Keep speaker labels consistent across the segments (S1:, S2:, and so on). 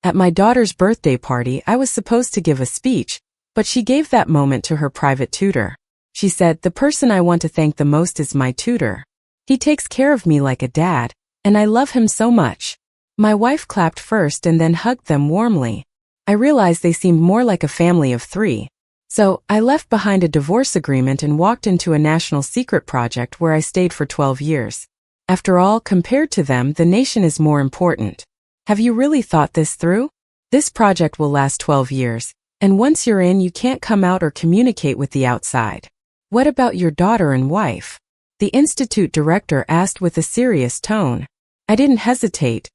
S1: At my daughter's birthday party, I was supposed to give a speech, but she gave that moment to her private tutor. She said, "The person I want to thank the most is my tutor. He takes care of me like a dad, and I love him so much." My wife clapped first and then hugged them warmly. I realized they seemed more like a family of 3. So, I left behind a divorce agreement and walked into a national secret project where I stayed for 12 years. After all, compared to them, the nation is more important. Have you really thought this through? This project will last 12 years, and once you're in, you can't come out or communicate with the outside. What about your daughter and wife? The institute director asked with a serious tone. I didn't hesitate.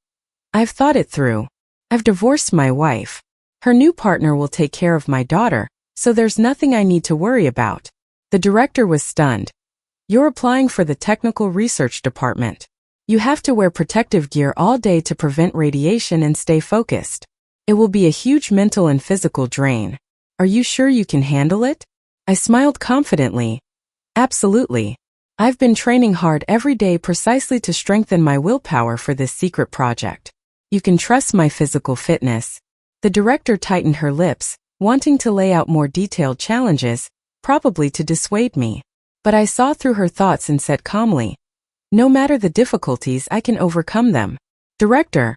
S1: I've thought it through. I've divorced my wife. Her new partner will take care of my daughter, so there's nothing I need to worry about. The director was stunned. You're applying for the technical research department. You have to wear protective gear all day to prevent radiation and stay focused. It will be a huge mental and physical drain. Are you sure you can handle it? I smiled confidently. Absolutely. I've been training hard every day precisely to strengthen my willpower for this secret project. You can trust my physical fitness. The director tightened her lips, wanting to lay out more detailed challenges, probably to dissuade me. But I saw through her thoughts and said calmly, "No matter the difficulties, I can overcome them." Director,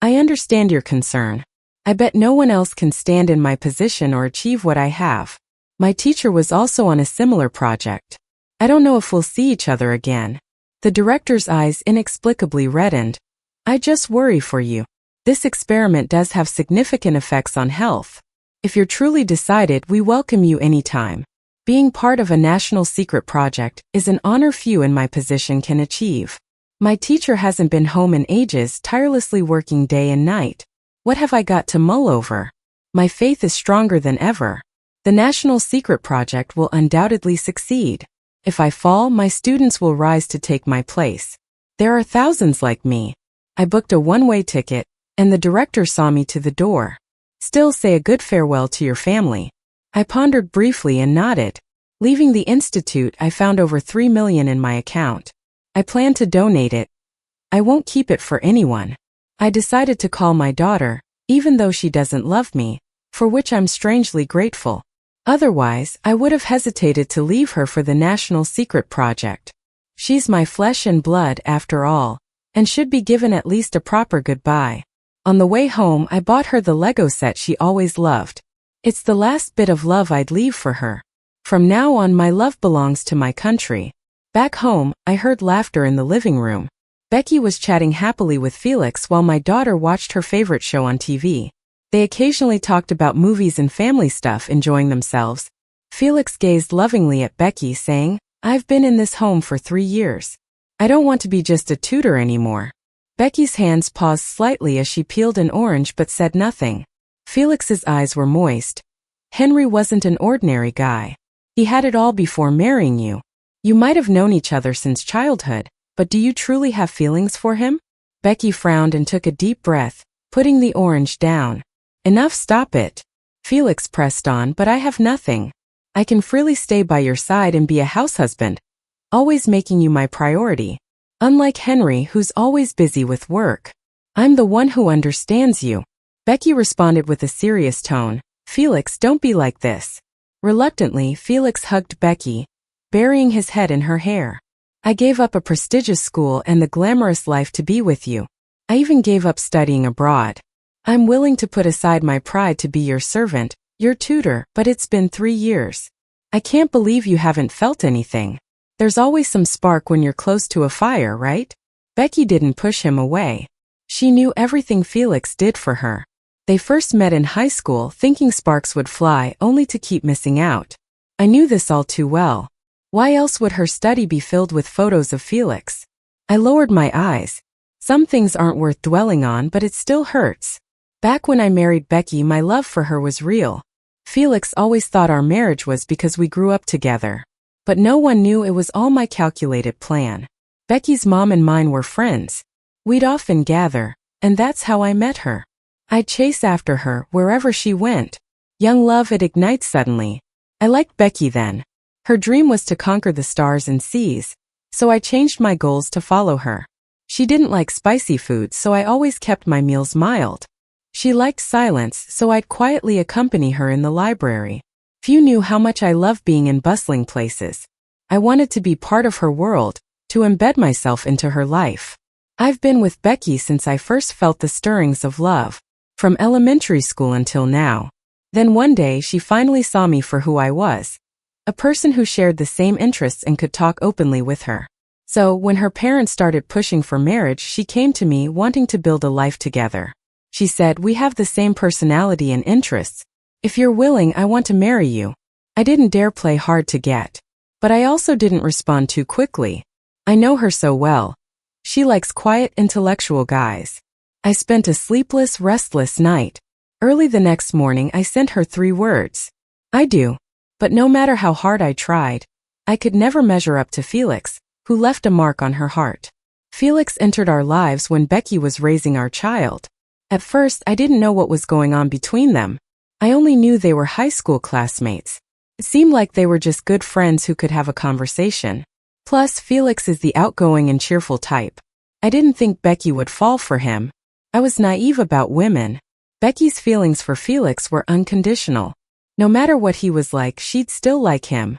S1: I understand your concern. I bet no one else can stand in my position or achieve what I have. My teacher was also on a similar project. I don't know if we'll see each other again. The director's eyes inexplicably reddened. I just worry for you. This experiment does have significant effects on health. If you're truly decided, we welcome you anytime. Being part of a national secret project is an honor few in my position can achieve. My teacher hasn't been home in ages, tirelessly working day and night. What have I got to mull over? My faith is stronger than ever. The national secret project will undoubtedly succeed. If I fall, my students will rise to take my place. There are thousands like me. I booked a one-way ticket, and the director saw me to the door. Still, say a good farewell to your family. I pondered briefly and nodded. Leaving the institute, I found over $3 million in my account. I plan to donate it. I won't keep it for anyone. I decided to call my daughter, even though she doesn't love me, for which I'm strangely grateful. Otherwise, I would have hesitated to leave her for the national secret project. She's my flesh and blood after all, and should be given at least a proper goodbye. On the way home, I bought her the Lego set she always loved. It's the last bit of love I'd leave for her. From now on, my love belongs to my country. Back home, I heard laughter in the living room. Becky was chatting happily with Felix while my daughter watched her favorite show on TV. They occasionally talked about movies and family stuff, enjoying themselves. Felix gazed lovingly at Becky, saying, "I've been in this home for 3 years. I don't want to be just a tutor anymore." Becky's hands paused slightly as she peeled an orange but said nothing. Felix's eyes were moist. Henry wasn't an ordinary guy. He had it all before marrying you. You might have known each other since childhood, but do you truly have feelings for him? Becky frowned and took a deep breath, putting the orange down. Enough, stop it. Felix pressed on, but I have nothing. I can freely stay by your side and be a house husband, always making you my priority. Unlike Henry, who's always busy with work. I'm the one who understands you. Becky responded with a serious tone. Felix, don't be like this. Reluctantly, Felix hugged Becky, burying his head in her hair. I gave up a prestigious school and the glamorous life to be with you. I even gave up studying abroad. I'm willing to put aside my pride to be your servant, your tutor, but it's been 3 years. I can't believe you haven't felt anything. There's always some spark when you're close to a fire, right? Becky didn't push him away. She knew everything Felix did for her. They first met in high school, thinking sparks would fly, only to keep missing out. I knew this all too well. Why else would her study be filled with photos of Felix? I lowered my eyes. Some things aren't worth dwelling on, but it still hurts. Back when I married Becky, my love for her was real. Felix always thought our marriage was because we grew up together. But no one knew it was all my calculated plan. Becky's mom and mine were friends. We'd often gather, and that's how I met her. I'd chase after her wherever she went. Young love, it ignites suddenly. I liked Becky then. Her dream was to conquer the stars and seas, so I changed my goals to follow her. She didn't like spicy food, so I always kept my meals mild. She liked silence, so I'd quietly accompany her in the library. Few knew how much I love being in bustling places. I wanted to be part of her world, to embed myself into her life. I've been with Becky since I first felt the stirrings of love, from elementary school until now. Then one day she finally saw me for who I was, a person who shared the same interests and could talk openly with her. So when her parents started pushing for marriage, she came to me wanting to build a life together. She said, "We have the same personality and interests. If you're willing, I want to marry you." I didn't dare play hard to get. But I also didn't respond too quickly. I know her so well. She likes quiet, intellectual guys. I spent a sleepless, restless night. Early the next morning, I sent her 3 words. I do. But no matter how hard I tried, I could never measure up to Felix, who left a mark on her heart. Felix entered our lives when Becky was raising our child. At first, I didn't know what was going on between them. I only knew they were high school classmates. It seemed like they were just good friends who could have a conversation. Plus, Felix is the outgoing and cheerful type. I didn't think Becky would fall for him. I was naive about women. Becky's feelings for Felix were unconditional. No matter what he was like, she'd still like him.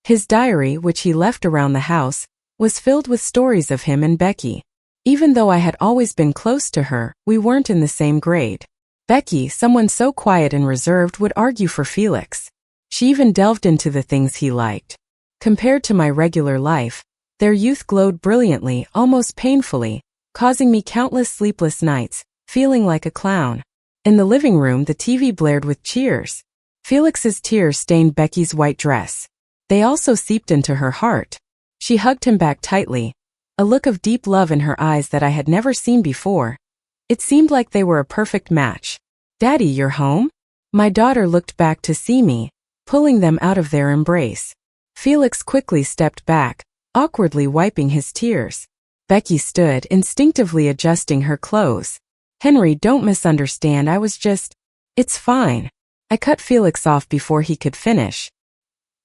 S1: His diary, which he left around the house, was filled with stories of him and Becky. Even though I had always been close to her, we weren't in the same grade. Becky, someone so quiet and reserved, would argue for Felix. She even delved into the things he liked. Compared to my regular life, their youth glowed brilliantly, almost painfully, causing me countless sleepless nights, feeling like a clown. In the living room, the TV blared with cheers. Felix's tears stained Becky's white dress. They also seeped into her heart. She hugged him back tightly, a look of deep love in her eyes that I had never seen before. It seemed like they were a perfect match. "Daddy, you're home?" My daughter looked back to see me, pulling them out of their embrace. Felix quickly stepped back, awkwardly wiping his tears. Becky stood, instinctively adjusting her clothes. "Henry, don't misunderstand, I was just..." "It's fine." I cut Felix off before he could finish.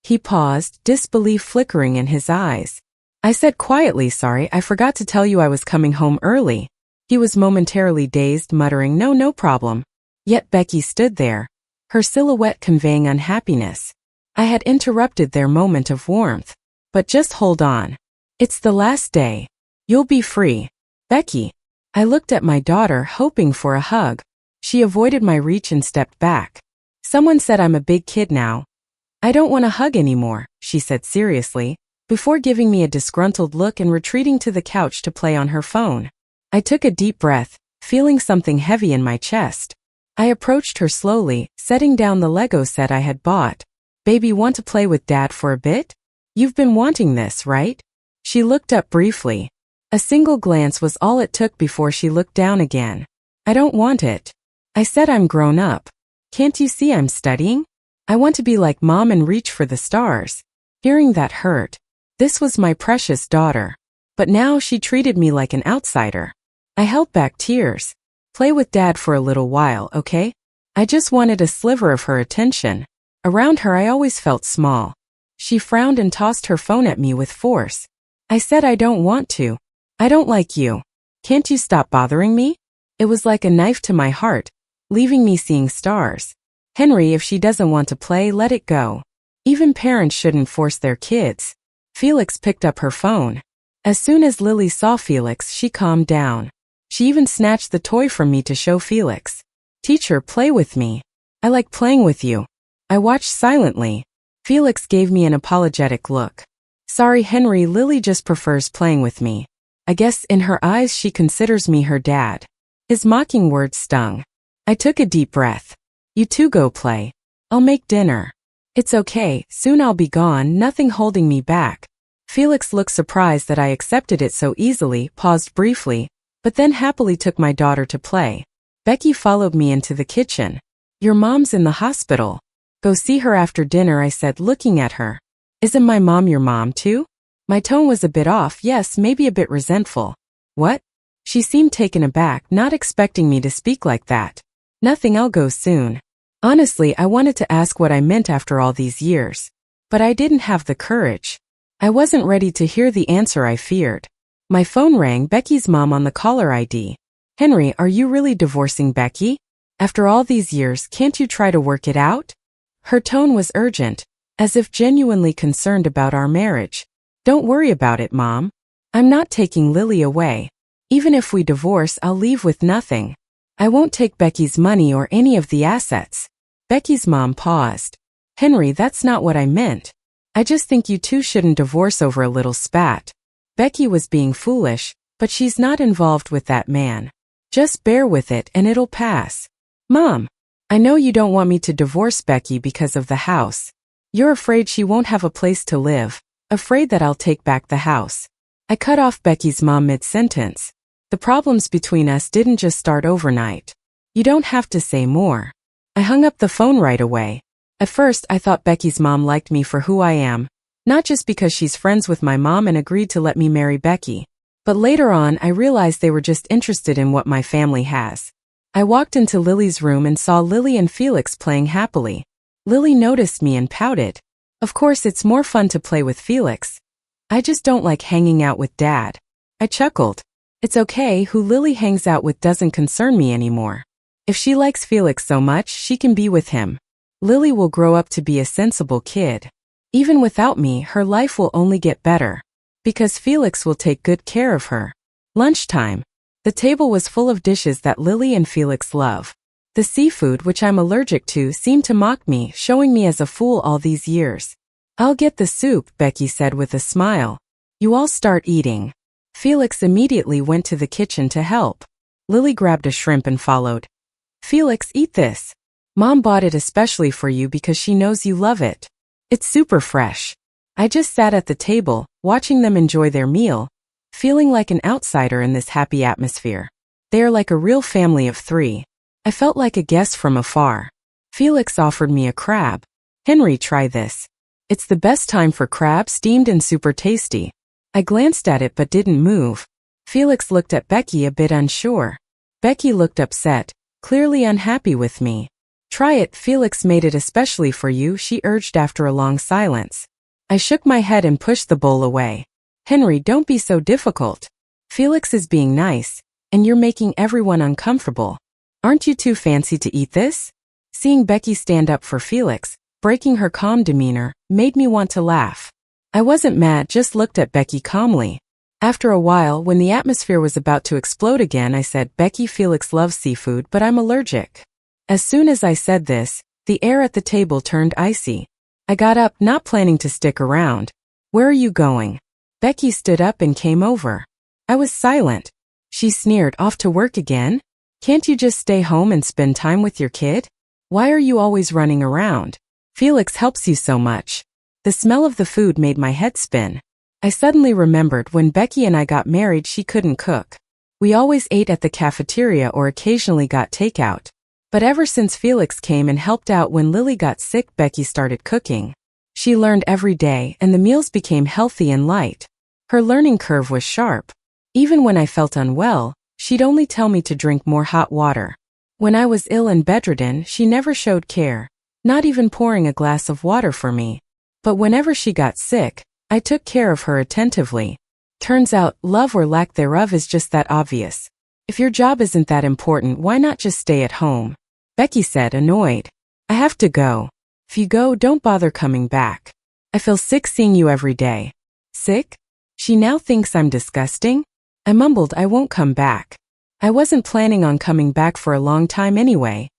S1: He paused, disbelief flickering in his eyes. I said quietly, "Sorry, I forgot to tell you I was coming home early." He was momentarily dazed, muttering, No problem." Yet Becky stood there, her silhouette conveying unhappiness. I had interrupted their moment of warmth. "But just hold on. It's the last day. You'll be free." "Becky." I looked at my daughter, hoping for a hug. She avoided my reach and stepped back. "Someone said I'm a big kid now. I don't want a hug anymore," she said seriously, before giving me a disgruntled look and retreating to the couch to play on her phone. I took a deep breath, feeling something heavy in my chest. I approached her slowly, setting down the Lego set I had bought. "Baby, want to play with Dad for a bit? You've been wanting this, right?" She looked up briefly. A single glance was all it took before she looked down again. "I don't want it." I said, "I'm grown up. Can't you see I'm studying? I want to be like Mom and reach for the stars." Hearing that hurt. This was my precious daughter. But now she treated me like an outsider. I held back tears. "Play with Dad for a little while, okay?" I just wanted a sliver of her attention. Around her I always felt small. She frowned and tossed her phone at me with force. I said, "I don't want to. I don't like you. Can't you stop bothering me?" It was like a knife to my heart, leaving me seeing stars. "Henry, if she doesn't want to play, let it go. Even parents shouldn't force their kids." Felix picked up her phone. As soon as Lily saw Felix, she calmed down. She even snatched the toy from me to show Felix. "Teacher, play with me. I like playing with you." I watched silently. Felix gave me an apologetic look. "Sorry, Henry, Lily just prefers playing with me. I guess in her eyes she considers me her dad." His mocking words stung. I took a deep breath. "You two go play. I'll make dinner." "It's okay, soon I'll be gone, nothing holding me back." Felix looked surprised that I accepted it so easily, paused briefly, but then happily took my daughter to play. Becky followed me into the kitchen. "Your mom's in the hospital. Go see her after dinner," I said, looking at her. "Isn't my mom your mom too?" My tone was a bit off, yes, maybe a bit resentful. "What?" She seemed taken aback, not expecting me to speak like that. "Nothing, I'll go soon." Honestly, I wanted to ask what I meant after all these years. But I didn't have the courage. I wasn't ready to hear the answer I feared. My phone rang, Becky's mom on the caller ID. "Henry, are you really divorcing Becky?" After all these years, can't you try to work it out? Her tone was urgent, as if genuinely concerned about our marriage. Don't worry about it, Mom. I'm not taking Lily away. Even if we divorce, I'll leave with nothing. I won't take Becky's money or any of the assets. Becky's mom paused. Henry, that's not what I meant. I just think you two shouldn't divorce over a little spat. Becky was being foolish, but she's not involved with that man. Just bear with it and it'll pass. Mom, I know you don't want me to divorce Becky because of the house. You're afraid she won't have a place to live, afraid that I'll take back the house. I cut off Becky's mom mid-sentence. The problems between us didn't just start overnight. You don't have to say more. I hung up the phone right away. At first, I thought Becky's mom liked me for who I am, not just because she's friends with my mom and agreed to let me marry Becky. But later on, I realized they were just interested in what my family has. I walked into Lily's room and saw Lily and Felix playing happily. Lily noticed me and pouted. Of course, it's more fun to play with Felix. I just don't like hanging out with Dad. I chuckled. It's okay, who Lily hangs out with doesn't concern me anymore. If she likes Felix so much, she can be with him. Lily will grow up to be a sensible kid. Even without me, her life will only get better. Because Felix will take good care of her. Lunchtime. The table was full of dishes that Lily and Felix love. The seafood, which I'm allergic to, seemed to mock me, showing me as a fool all these years. I'll get the soup, Becky said with a smile. You all start eating. Felix immediately went to the kitchen to help. Lily grabbed a shrimp and followed. Felix, eat this. Mom bought it especially for you because she knows you love it. It's super fresh. I just sat at the table, watching them enjoy their meal, feeling like an outsider in this happy atmosphere. They are like a real family of three. I felt like a guest from afar. Felix offered me a crab. Henry, try this. It's the best time for crab, steamed and super tasty. I glanced at it but didn't move. Felix looked at Becky a bit unsure. Becky looked upset, clearly unhappy with me. Try it, Felix made it especially for you, she urged after a long silence. I shook my head and pushed the bowl away. Henry, don't be so difficult. Felix is being nice, and you're making everyone uncomfortable. Aren't you too fancy to eat this? Seeing Becky stand up for Felix, breaking her calm demeanor, made me want to laugh. I wasn't mad, just looked at Becky calmly. After a while, when the atmosphere was about to explode again, I said, Becky, Felix loves seafood, but I'm allergic. As soon as I said this, the air at the table turned icy. I got up, not planning to stick around. Where are you going? Becky stood up and came over. I was silent. She sneered, off to work again? Can't you just stay home and spend time with your kid? Why are you always running around? Felix helps you so much. The smell of the food made my head spin. I suddenly remembered when Becky and I got married, she couldn't cook. We always ate at the cafeteria or occasionally got takeout. But ever since Felix came and helped out when Lily got sick, Becky started cooking. She learned every day and the meals became healthy and light. Her learning curve was sharp. Even when I felt unwell, she'd only tell me to drink more hot water. When I was ill and bedridden, she never showed care, not even pouring a glass of water for me. But whenever she got sick, I took care of her attentively. Turns out, love or lack thereof is just that obvious. If your job isn't that important, why not just stay at home? Becky said, annoyed. I have to go. If you go, don't bother coming back. I feel sick seeing you every day. Sick? She now thinks I'm disgusting? I mumbled, I won't come back. I wasn't planning on coming back for a long time anyway.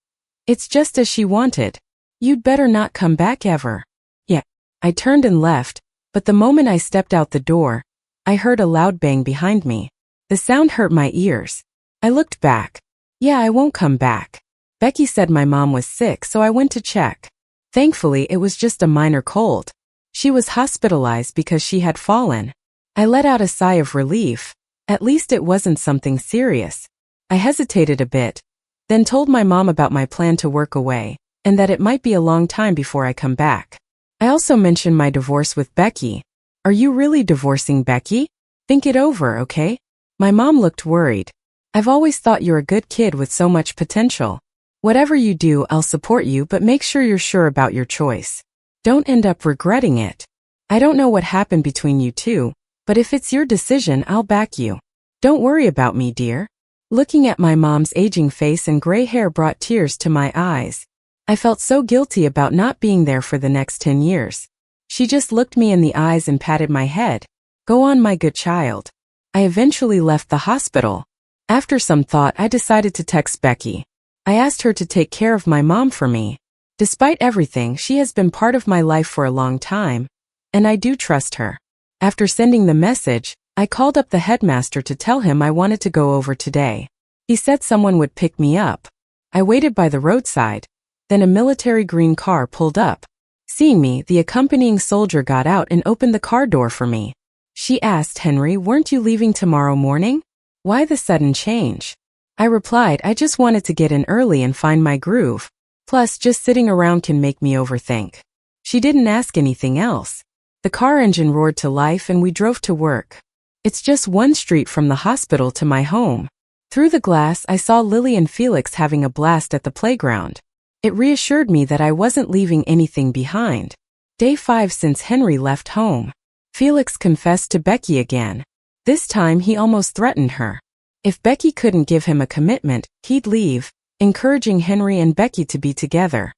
S1: It's just as she wanted. You'd better not come back ever. Yeah. I turned and left, but the moment I stepped out the door, I heard a loud bang behind me. The sound hurt my ears. I looked back. Yeah, I won't come back. Becky said my mom was sick, so I went to check. Thankfully, it was just a minor cold. She was hospitalized because she had fallen. I let out a sigh of relief. At least it wasn't something serious. I hesitated a bit, then told my mom about my plan to work away, and that it might be a long time before I come back. I also mentioned my divorce with Becky. Are you really divorcing Becky? Think it over, okay? My mom looked worried. I've always thought you're a good kid with so much potential. Whatever you do, I'll support you, but make sure you're sure about your choice. Don't end up regretting it. I don't know what happened between you two, but if it's your decision, I'll back you. Don't worry about me, dear. Looking at my mom's aging face and gray hair brought tears to my eyes. I felt so guilty about not being there for the next 10 years. She just looked me in the eyes and patted my head. Go on, my good child. I eventually left the hospital. After some thought, I decided to text Becky. I asked her to take care of my mom for me. Despite everything, she has been part of my life for a long time, and I do trust her. After sending the message, I called up the headmaster to tell him I wanted to go over today. He said someone would pick me up. I waited by the roadside. Then a military green car pulled up. Seeing me, the accompanying soldier got out and opened the car door for me. She asked, Henry, weren't you leaving tomorrow morning? Why the sudden change? I replied, I just wanted to get in early and find my groove. Plus, just sitting around can make me overthink. She didn't ask anything else. The car engine roared to life and we drove to work. It's just one street from the hospital to my home. Through the glass, I saw Lily and Felix having a blast at the playground. It reassured me that I wasn't leaving anything behind. Day 5 since Henry left home. Felix confessed to Becky again. This time he almost threatened her. If Becky couldn't give him a commitment, he'd leave, encouraging Henry and Becky to be together.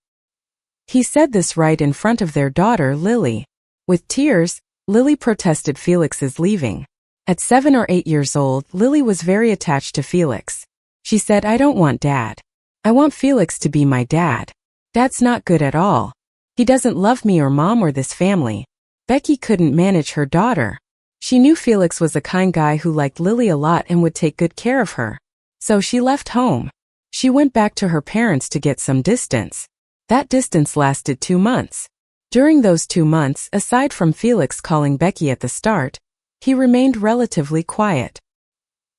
S1: He said this right in front of their daughter, Lily. With tears, Lily protested Felix's leaving. At 7 or 8 years old, Lily was very attached to Felix. She said, I don't want Dad. I want Felix to be my dad. Dad's not good at all. He doesn't love me or Mom or this family. Becky couldn't manage her daughter. She knew Felix was a kind guy who liked Lily a lot and would take good care of her. So she left home. She went back to her parents to get some distance. That distance lasted 2 months. During those 2 months, aside from Felix calling Becky at the start, he remained relatively quiet.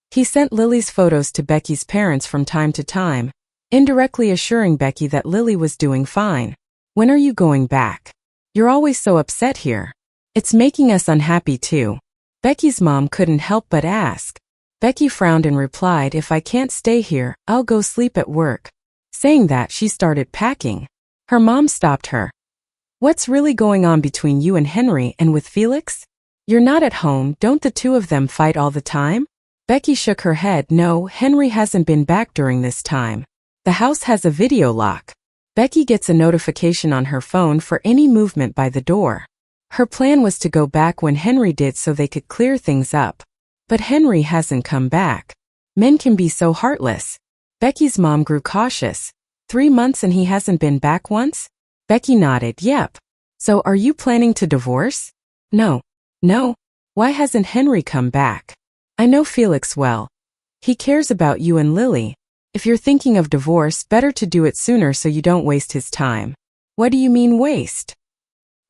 S1: He sent Lily's photos to Becky's parents from time to time, indirectly assuring Becky that Lily was doing fine. When are you going back? You're always so upset here. It's making us unhappy too. Becky's mom couldn't help but ask. Becky frowned and replied, if I can't stay here, I'll go sleep at work. Saying that, she started packing. Her mom stopped her. What's really going on between you and Henry and with Felix? You're not at home, don't the two of them fight all the time? Becky shook her head, no, Henry hasn't been back during this time. The house has a video lock. Becky gets a notification on her phone for any movement by the door. Her plan was to go back when Henry did so they could clear things up. But Henry hasn't come back. Men can be so heartless. Becky's mom grew cautious. 3 months and he hasn't been back once? Becky nodded, yep. So are you planning to divorce? No. No. Why hasn't Henry come back? I know Felix well. He cares about you and Lily. If you're thinking of divorce, better to do it sooner so you don't waste his time. What do you mean waste?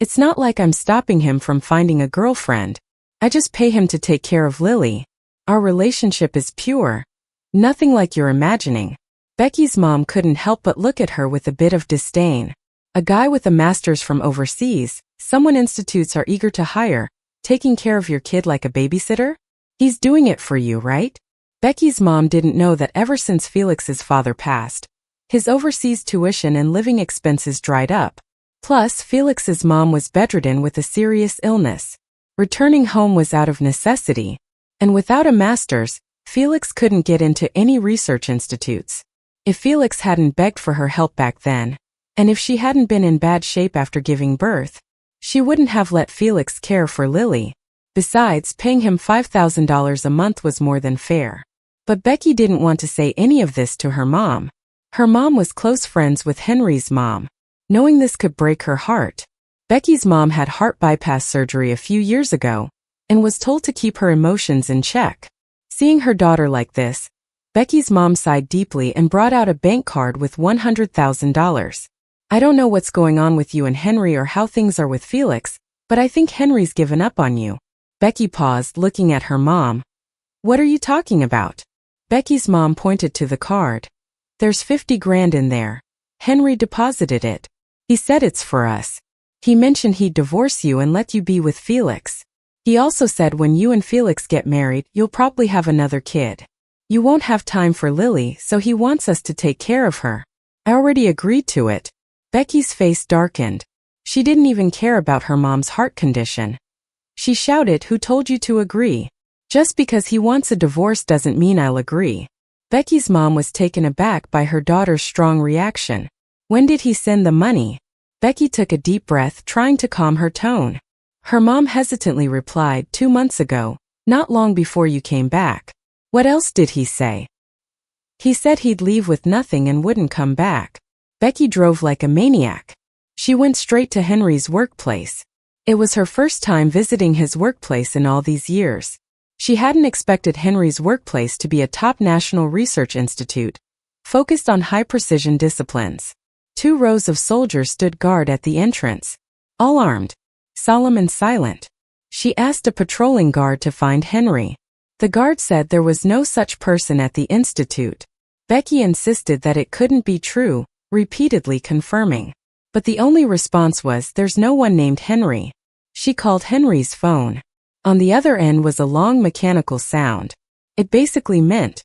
S1: It's not like I'm stopping him from finding a girlfriend. I just pay him to take care of Lily. Our relationship is pure. Nothing like you're imagining. Becky's mom couldn't help but look at her with a bit of disdain. A guy with a master's from overseas, someone institutes are eager to hire, taking care of your kid like a babysitter? He's doing it for you, right? Becky's mom didn't know that ever since Felix's father passed, his overseas tuition and living expenses dried up. Plus, Felix's mom was bedridden with a serious illness. Returning home was out of necessity. And without a master's, Felix couldn't get into any research institutes. If Felix hadn't begged for her help back then, and if she hadn't been in bad shape after giving birth, she wouldn't have let Felix care for Lily. Besides, paying him $5,000 a month was more than fair. But Becky didn't want to say any of this to her mom. Her mom was close friends with Henry's mom. Knowing this could break her heart. Becky's mom had heart bypass surgery a few years ago, and was told to keep her emotions in check. Seeing her daughter like this, Becky's mom sighed deeply and brought out a bank card with $100,000. I don't know what's going on with you and Henry or how things are with Felix, but I think Henry's given up on you. Becky paused, looking at her mom. What are you talking about? Becky's mom pointed to the card. There's 50 grand in there. Henry deposited it. He said it's for us. He mentioned he'd divorce you and let you be with Felix. He also said when you and Felix get married, you'll probably have another kid. You won't have time for Lily, so he wants us to take care of her. I already agreed to it. Becky's face darkened. She didn't even care about her mom's heart condition. She shouted, who told you to agree? Just because he wants a divorce doesn't mean I'll agree. Becky's mom was taken aback by her daughter's strong reaction. When did he send the money? Becky took a deep breath, trying to calm her tone. Her mom hesitantly replied, 2 months ago, not long before you came back. What else did he say? He said he'd leave with nothing and wouldn't come back. Becky drove like a maniac. She went straight to Henry's workplace. It was her first time visiting his workplace in all these years. She hadn't expected Henry's workplace to be a top national research institute, focused on high-precision disciplines. 2 rows of soldiers stood guard at the entrance, all armed, solemn and silent. She asked a patrolling guard to find Henry. The guard said there was no such person at the institute. Becky insisted that it couldn't be true, repeatedly confirming. But the only response was, there's no one named Henry. She called Henry's phone. On the other end was a long mechanical sound. It basically meant,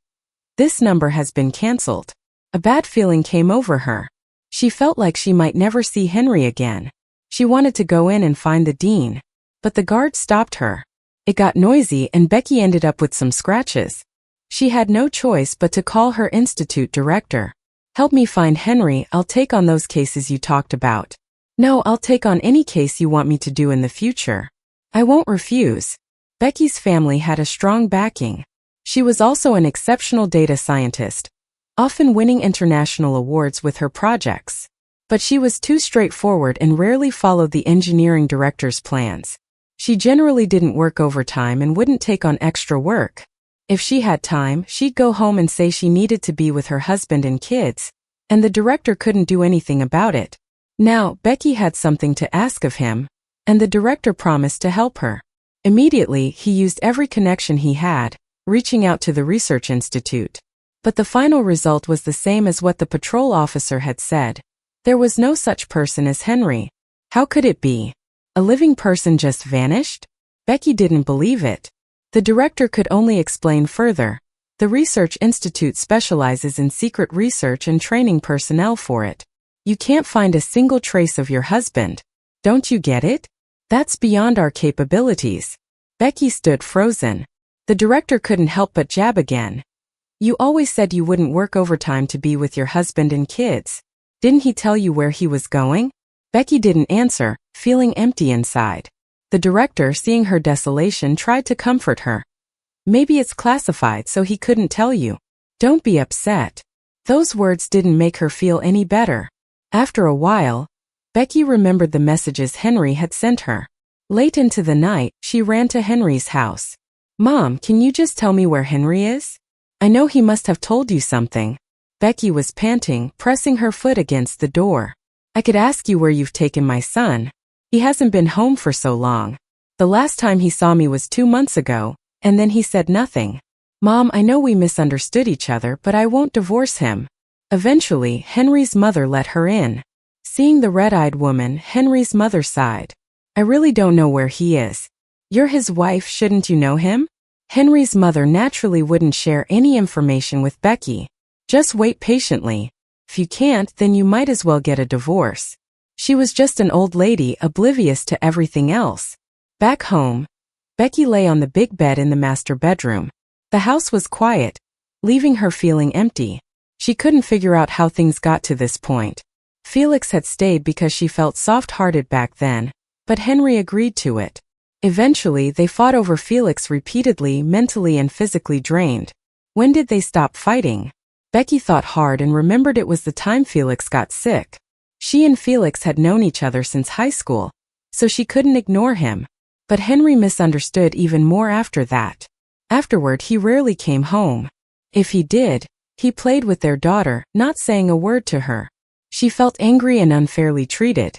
S1: this number has been cancelled. A bad feeling came over her. She felt like she might never see Henry again. She wanted to go in and find the dean, but the guard stopped her. It got noisy and Becky ended up with some scratches. She had no choice but to call her institute director. Help me find Henry, I'll take on those cases you talked about. No, I'll take on any case you want me to do in the future. I won't refuse. Becky's family had a strong backing. She was also an exceptional data scientist, often winning international awards with her projects. But she was too straightforward and rarely followed the engineering director's plans. She generally didn't work overtime and wouldn't take on extra work. If she had time, she'd go home and say she needed to be with her husband and kids, and the director couldn't do anything about it. Now, Becky had something to ask of him, and the director promised to help her. Immediately, he used every connection he had, reaching out to the research institute. But the final result was the same as what the patrol officer had said. There was no such person as Henry. How could it be? A living person just vanished? Becky didn't believe it. The director could only explain further. The research institute specializes in secret research and training personnel for it. You can't find a single trace of your husband. Don't you get it? That's beyond our capabilities. Becky stood frozen. The director couldn't help but jab again. You always said you wouldn't work overtime to be with your husband and kids. Didn't he tell you where he was going? Becky didn't answer, feeling empty inside. The director, seeing her desolation, tried to comfort her. Maybe it's classified so he couldn't tell you. Don't be upset. Those words didn't make her feel any better. After a while, Becky remembered the messages Henry had sent her. Late into the night, she ran to Henry's house. Mom, can you just tell me where Henry is? I know he must have told you something. Becky was panting, pressing her foot against the door. I could ask you where you've taken my son. He hasn't been home for so long. The last time he saw me was 2 months ago, and then he said nothing. Mom, I know we misunderstood each other, but I won't divorce him. Eventually, Henry's mother let her in. Seeing the red-eyed woman, Henry's mother sighed. I really don't know where he is. You're his wife, shouldn't you know him? Henry's mother naturally wouldn't share any information with Becky. Just wait patiently. If you can't, then you might as well get a divorce. She was just an old lady, oblivious to everything else. Back home, Becky lay on the big bed in the master bedroom. The house was quiet, leaving her feeling empty. She couldn't figure out how things got to this point. Felix had stayed because she felt soft-hearted back then, but Henry agreed to it. Eventually, they fought over Felix repeatedly, mentally and physically drained. When did they stop fighting? Becky thought hard and remembered it was the time Felix got sick. She and Felix had known each other since high school, so she couldn't ignore him. But Henry misunderstood even more after that. Afterward, he rarely came home. If he did, he played with their daughter, not saying a word to her. She felt angry and unfairly treated.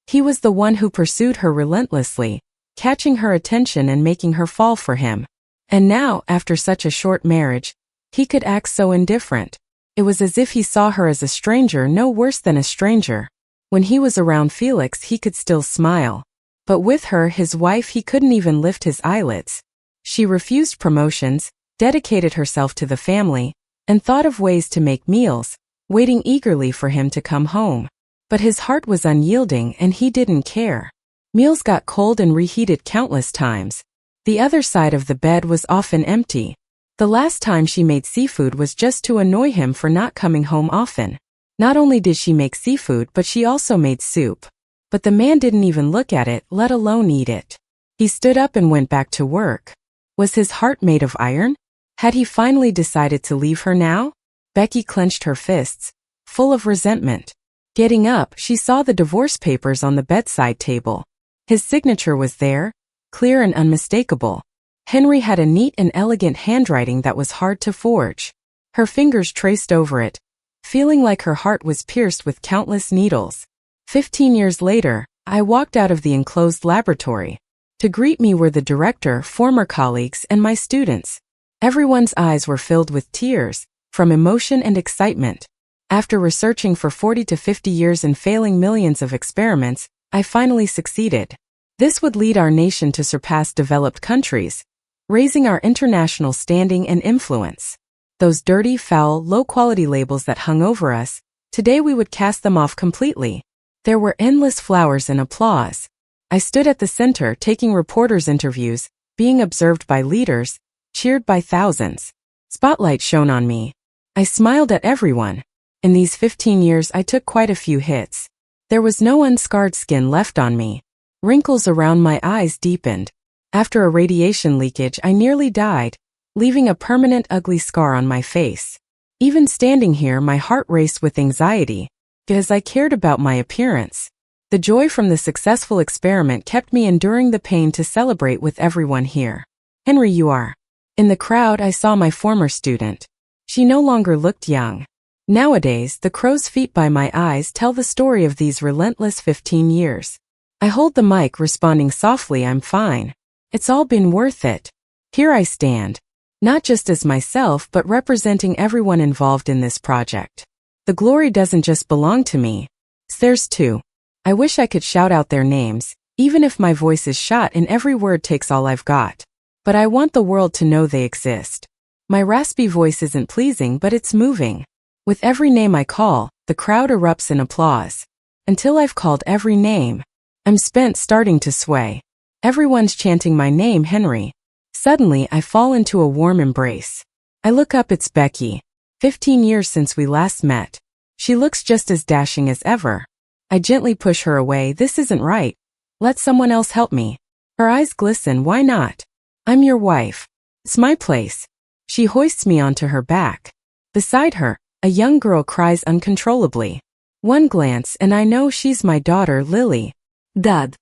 S1: He was the one who pursued her relentlessly, catching her attention and making her fall for him. And now, after such a short marriage, he could act so indifferent. It was as if he saw her as a stranger, no worse than a stranger. When he was around Felix, he could still smile. But with her, his wife, he couldn't even lift his eyelids. She refused promotions, dedicated herself to the family, and thought of ways to make meals, waiting eagerly for him to come home. But his heart was unyielding and he didn't care. Meals got cold and reheated countless times. The other side of the bed was often empty. The last time she made seafood was just to annoy him for not coming home often. Not only did she make seafood, but she also made soup. But the man didn't even look at it, let alone eat it. He stood up and went back to work. Was his heart made of iron? Had he finally decided to leave her now? Becky clenched her fists, full of resentment. Getting up, she saw the divorce papers on the bedside table. His signature was there, clear and unmistakable. Henry had a neat and elegant handwriting that was hard to forge. Her fingers traced over it, feeling like her heart was pierced with countless needles. 15 years later, I walked out of the enclosed laboratory. To greet me were the director, former colleagues, and my students. Everyone's eyes were filled with tears, from emotion and excitement. After researching for 40 to 50 years and failing millions of experiments, I finally succeeded. This would lead our nation to surpass developed countries, raising our international standing and influence. Those dirty, foul, low-quality labels that hung over us, today we would cast them off completely. There were endless flowers and applause. I stood at the center taking reporters' interviews, being observed by leaders, cheered by thousands. Spotlight shone on me. I smiled at everyone. In these 15 years I took quite a few hits. There was no unscarred skin left on me. Wrinkles around my eyes deepened. After a radiation leakage I nearly died, leaving a permanent ugly scar on my face. Even standing here my heart raced with anxiety, because I cared about my appearance. The joy from the successful experiment kept me enduring the pain to celebrate with everyone here. Henry, you are. In the crowd I saw my former student. She no longer looked young. Nowadays, the crow's feet by my eyes tell the story of these relentless 15 years. I hold the mic responding softly, I'm fine. It's all been worth it. Here I stand. Not just as myself but representing everyone involved in this project. The glory doesn't just belong to me. It's theirs too. I wish I could shout out their names, even if my voice is shot and every word takes all I've got. But I want the world to know they exist. My raspy voice isn't pleasing, but it's moving. With every name I call, the crowd erupts in applause. Until I've called every name, I'm spent, starting to sway. Everyone's chanting my name, Henry. Suddenly, I fall into a warm embrace. I look up, it's Becky. 15 years since we last met. She looks just as dashing as ever. I gently push her away. This isn't right. Let someone else help me. Her eyes glisten. Why not? I'm your wife. It's my place. She hoists me onto her back. Beside her, a young girl cries uncontrollably. One glance and I know she's my daughter, Lily.
S2: Dad,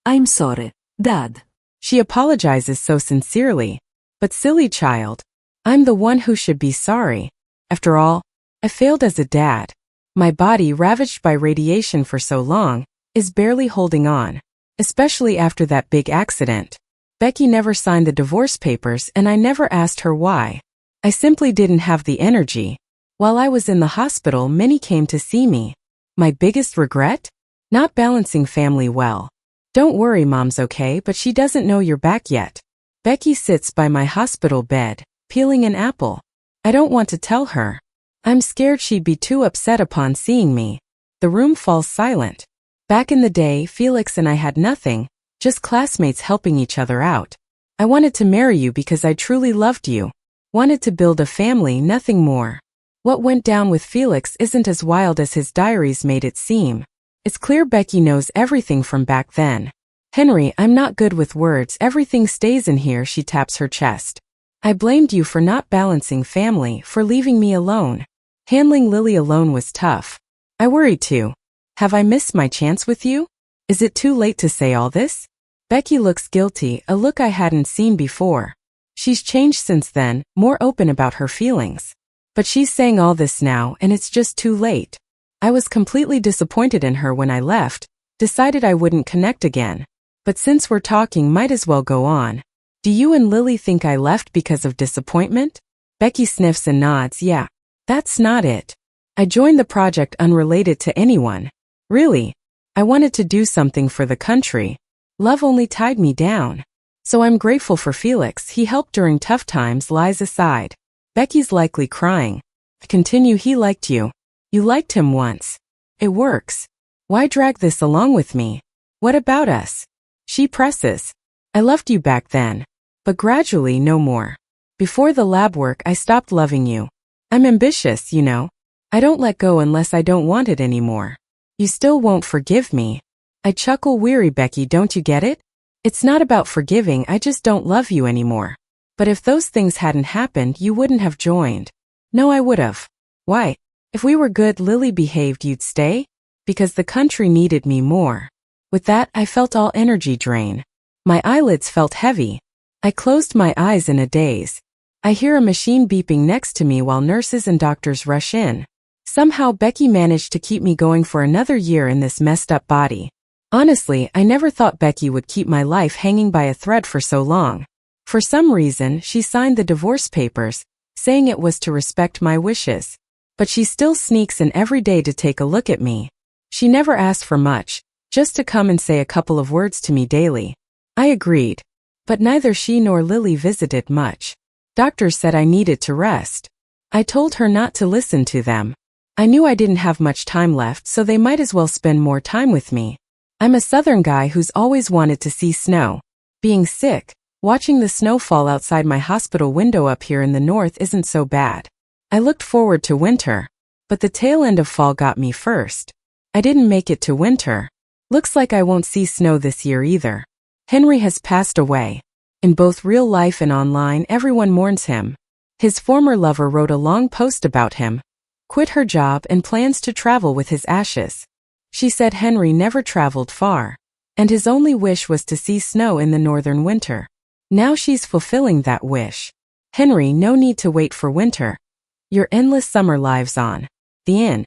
S2: I'm sorry, Dad.
S1: She apologizes so sincerely. But silly child, I'm the one who should be sorry. After all, I failed as a dad. My body, ravaged by radiation for so long, is barely holding on. Especially after that big accident. Becky never signed the divorce papers and I never asked her why. I simply didn't have the energy. While I was in the hospital, many came to see me. My biggest regret? Not balancing family well. Don't worry, Mom's okay, but she doesn't know you're back yet. Becky sits by my hospital bed, peeling an apple. I don't want to tell her. I'm scared she'd be too upset upon seeing me. The room falls silent. Back in the day, Felix and I had nothing, just classmates helping each other out. I wanted to marry you because I truly loved you. Wanted to build a family, nothing more. What went down with Felix isn't as wild as his diaries made it seem. It's clear Becky knows everything from back then. Henry, I'm not good with words. Everything stays in here, she taps her chest. I blamed you for not balancing family, for leaving me alone. Handling Lily alone was tough. I worried too. Have I missed my chance with you? Is it too late to say all this? Becky looks guilty, a look I hadn't seen before. She's changed since then, more open about her feelings. But she's saying all this now and it's just too late. I was completely disappointed in her when I left, decided I wouldn't connect again. But since we're talking, might as well go on. Do you and Lily think I left because of disappointment? Becky sniffs and nods. Yeah, that's not it. I joined the project unrelated to anyone. Really. I wanted to do something for the country. Love only tied me down. So I'm grateful for Felix. He helped during tough times. Lies aside. Becky's likely crying. Continue. He liked you. You liked him once. It works. Why drag this along with me? What about us? She presses. I loved you back then. But gradually no more. Before the lab work, I stopped loving you. I'm ambitious, you know. I don't let go unless I don't want it anymore. You still won't forgive me. I chuckle weary, Becky, don't you get it? It's not about forgiving, I just don't love you anymore. But if those things hadn't happened, you wouldn't have joined. No, I would've. Why? If we were good, Lily behaved, you'd stay? Because the country needed me more. With that, I felt all energy drain. My eyelids felt heavy. I closed my eyes in a daze. I hear a machine beeping next to me while nurses and doctors rush in. Somehow Becky managed to keep me going for another year in this messed up body. Honestly, I never thought Becky would keep my life hanging by a thread for so long. For some reason, she signed the divorce papers, saying it was to respect my wishes. But she still sneaks in every day to take a look at me. She never asked for much, just to come and say a couple of words to me daily. I agreed. But neither she nor Lily visited much. Doctors said I needed to rest. I told her not to listen to them. I knew I didn't have much time left, so they might as well spend more time with me. I'm a southern guy who's always wanted to see snow. Being sick, watching the snow fall outside my hospital window up here in the north isn't so bad. I looked forward to winter, but the tail end of fall got me first. I didn't make it to winter. Looks like I won't see snow this year either. Henry has passed away. In both real life and online, everyone mourns him. His former lover wrote a long post about him, quit her job and plans to travel with his ashes. She said Henry never traveled far, and his only wish was to see snow in the northern winter. Now she's fulfilling that wish. Henry, no need to wait for winter. Your endless summer lives on. The end.